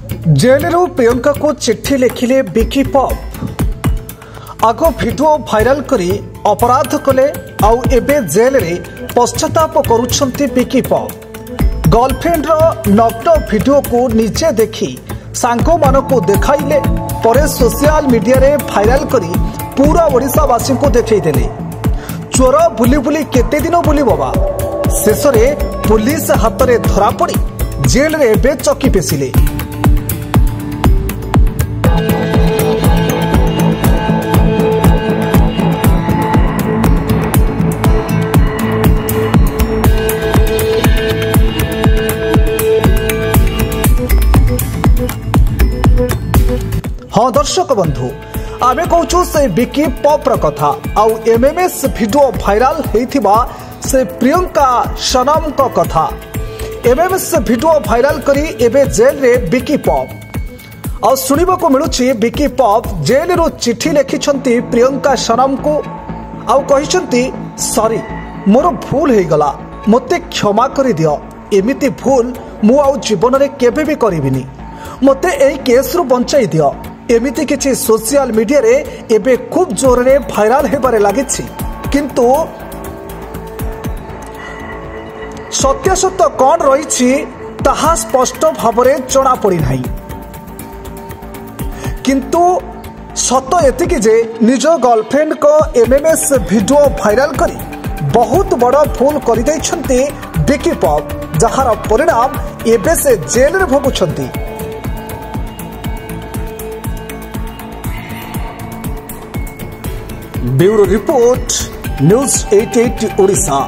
जेलरू प्रियंका को चिट्ठी लिखिले बिकी पॉप। आग भिडियो भाइराल करी अपराध कले आउ एबे जेल रे पश्चाताप करुछंती बिकी पॉप। गर्लफ्रेंड रो नग्न भिडियो को निजे देखी सांगो मानको देखाइले परे सोशल मीडिया रे भाइराल करी पूरा ओडिशावासी को देखै देले। चोर बुली बुली केते दिन बुली बाबा शेष रे पुलिस हाथ रे धरा पड़ी जेल रे एबे चौकी पेसिले। हाँ दर्शक बंधु आमे कहूँ से बिकी पॉप कथा आउ एमएमएस वीडियो भाइराल होइथिबा से प्रियंका सनम को कथा। एमएमएस वीडियो भाइराल करी एबे जेल रे बिकी पॉप आउ सुनिबा को मिलुछि बिकी पॉप जेल रो चिट्ठी लिखिछंती प्रियंका सनम को आउ कहिछंती सॉरी मोर भूल हे गला मते क्षमा करि दियो एमिति भूल मु आउ जीवन रे केबे भी करिबिनी मते एई केस रु बंचाई दियो। एमिति किछि सोशल मीडिया रे एबे खूब जोर रे भाइराल हेबारे लागिछि किंतु सत्यासत्य कौन रही ताहा स्पष्ट भावरे जଣା पड़ी नहीं किंतु सत एतिकी जे निज गर्लफ्रेंड को एमएमएस वीडियो भाइराल करी बहुत बड़ भूल कर दैछंती बिकी पॉप जहार परिणाम एबे से जेल रे भोगुछंती। Bureau report news 88 Odisha.